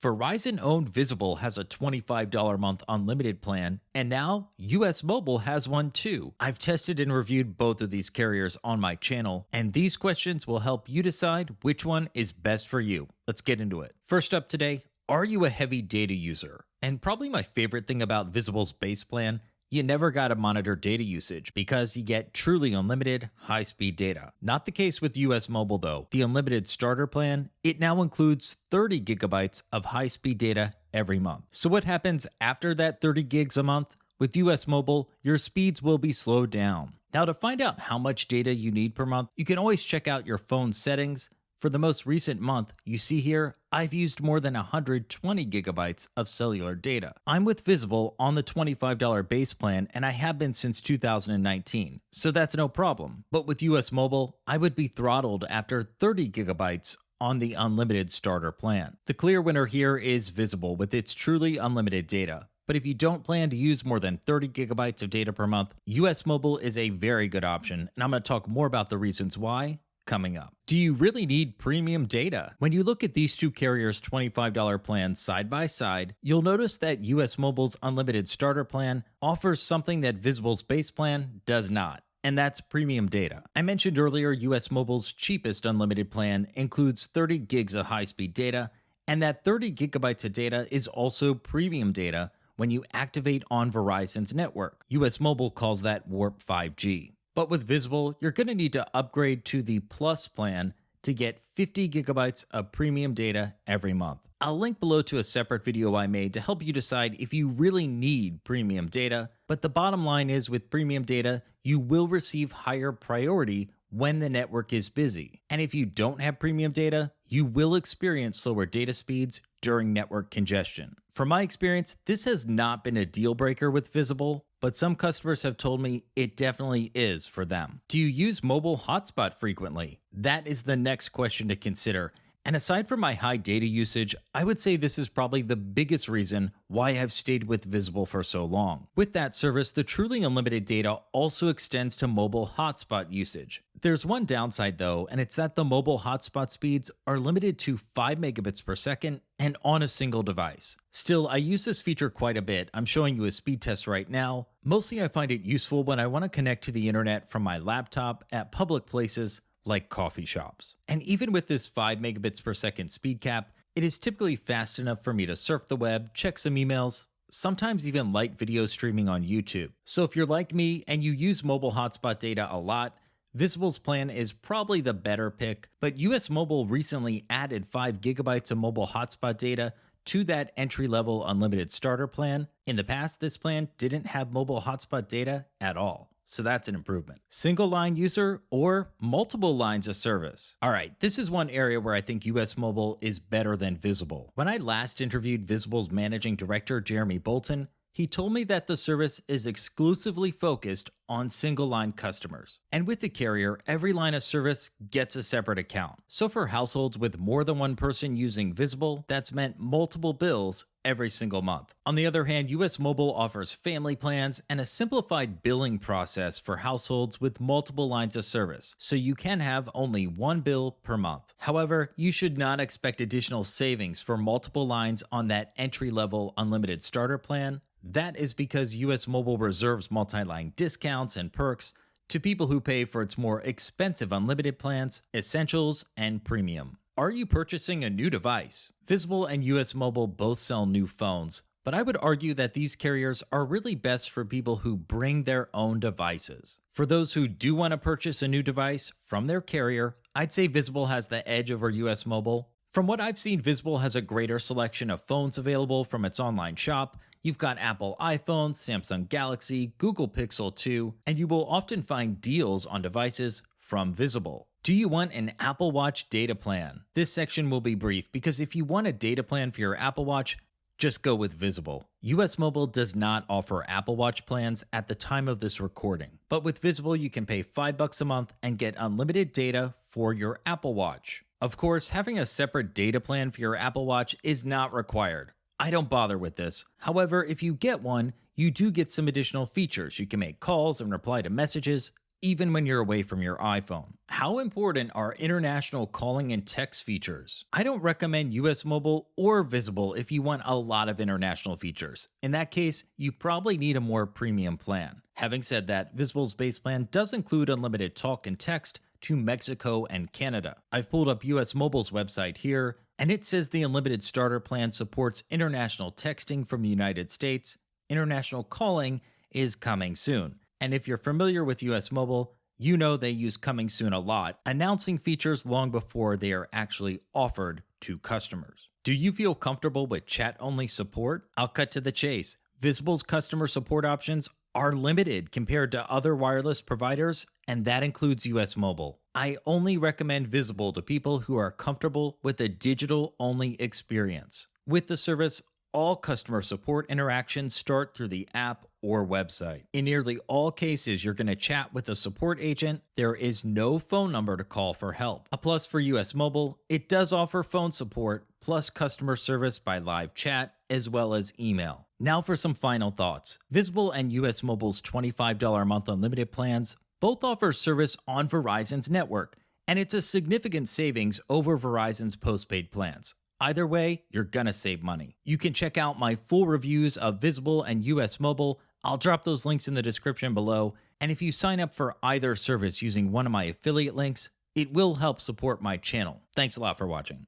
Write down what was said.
Verizon-owned Visible has a $25 a month unlimited plan, and now US Mobile has one too. I've tested and reviewed both of these carriers on my channel, and these questions will help you decide which one is best for you. Let's get into it. First up today, are you a heavy data user? And probably my favorite thing about Visible's base plan, you never gotta monitor data usage because you get truly unlimited, high-speed data. Not the case with US Mobile though. The unlimited starter plan, it now includes 30 gigabytes of high-speed data every month. So what happens after that 30 gigs a month? With US Mobile, your speeds will be slowed down. Now to find out how much data you need per month, you can always check out your phone settings. For the most recent month, you see here, I've used more than 120 gigabytes of cellular data. I'm with Visible on the $25 base plan, and I have been since 2019, so that's no problem. But with US Mobile, I would be throttled after 30 gigabytes on the unlimited starter plan. The clear winner here is Visible with its truly unlimited data. But if you don't plan to use more than 30 gigabytes of data per month, US Mobile is a very good option, and I'm going to talk more about the reasons why coming up. Do you really need premium data? When you look at these two carriers' $25 plans side by side, you'll notice that US Mobile's unlimited starter plan offers something that Visible's base plan does not, and that's premium data. I mentioned earlier US Mobile's cheapest unlimited plan includes 30 gigs of high-speed data, and that 30 gigabytes of data is also premium data when you activate on Verizon's network. US Mobile calls that Warp 5G. But with Visible, you're going to need to upgrade to the Plus plan to get 50 gigabytes of premium data every month. I'll link below to a separate video I made to help you decide if you really need premium data, but the bottom line is with premium data, you will receive higher priority when the network is busy. And if you don't have premium data, you will experience slower data speeds during network congestion. From my experience, this has not been a deal breaker with Visible, but some customers have told me it definitely is for them. Do you use mobile hotspot frequently? That is the next question to consider. And aside from my high data usage, I would say this is probably the biggest reason why I've stayed with Visible for so long. With that service, the truly unlimited data also extends to mobile hotspot usage. There's one downside though, and it's that the mobile hotspot speeds are limited to 5 megabits per second and on a single device. Still, I use this feature quite a bit. I'm showing you a speed test right now. Mostly I find it useful when I want to connect to the internet from my laptop at public places like coffee shops. And even with this 5 megabits per second speed cap, it is typically fast enough for me to surf the web, check some emails, sometimes even light video streaming on YouTube. So if you're like me and you use mobile hotspot data a lot, Visible's plan is probably the better pick, but US Mobile recently added 5 gigabytes of mobile hotspot data to that entry-level unlimited starter plan. In the past, this plan didn't have mobile hotspot data at all. So that's an improvement. Single line user or multiple lines of service? All right, this is one area where I think US Mobile is better than Visible. When I last interviewed Visible's managing director, Jeremy Bolton, he told me that the service is exclusively focused on single line customers. And with the carrier, every line of service gets a separate account. So for households with more than one person using Visible, that's meant multiple bills every single month. On the other hand, US Mobile offers family plans and a simplified billing process for households with multiple lines of service, so you can have only one bill per month. However, you should not expect additional savings for multiple lines on that entry-level unlimited starter plan. That is because US Mobile reserves multi-line discounts and perks to people who pay for its more expensive unlimited plans, Essentials, and Premium. Are you purchasing a new device? Visible and US Mobile both sell new phones, but I would argue that these carriers are really best for people who bring their own devices. For those who do want to purchase a new device from their carrier, I'd say Visible has the edge over US Mobile. From what I've seen, Visible has a greater selection of phones available from its online shop. You've got Apple iPhones, Samsung Galaxy, Google Pixel 2, and you will often find deals on devices from Visible. Do you want an Apple Watch data plan? This section will be brief because if you want a data plan for your Apple Watch, just go with Visible. US Mobile does not offer Apple Watch plans at the time of this recording, but with Visible you can pay $5 a month and get unlimited data for your Apple Watch. Of course, having a separate data plan for your Apple Watch is not required. I don't bother with this. However, if you get one, you do get some additional features. You can make calls and reply to messages, even when you're away from your iPhone. How important are international calling and text features? I don't recommend US Mobile or Visible if you want a lot of international features. In that case, you probably need a more premium plan. Having said that, Visible's base plan does include unlimited talk and text to Mexico and Canada. I've pulled up US Mobile's website here, and it says the unlimited starter plan supports international texting from the United States. International calling is coming soon. And if you're familiar with US Mobile, you know they use coming soon a lot, announcing features long before they are actually offered to customers. Do you feel comfortable with chat-only support? I'll cut to the chase. Visible's customer support options are limited compared to other wireless providers, and that includes US Mobile. I only recommend Visible to people who are comfortable with a digital-only experience. With the service, all customer support interactions start through the app or website. In nearly all cases, you're going to chat with a support agent. There is no phone number to call for help. A plus for US Mobile, it does offer phone support plus customer service by live chat as well as email. Now for some final thoughts. Visible and US Mobile's $25 a month unlimited plans both offer service on Verizon's network, and it's a significant savings over Verizon's postpaid plans. Either way, you're gonna save money. You can check out my full reviews of Visible and US Mobile. I'll drop those links in the description below. And if you sign up for either service using one of my affiliate links, it will help support my channel. Thanks a lot for watching.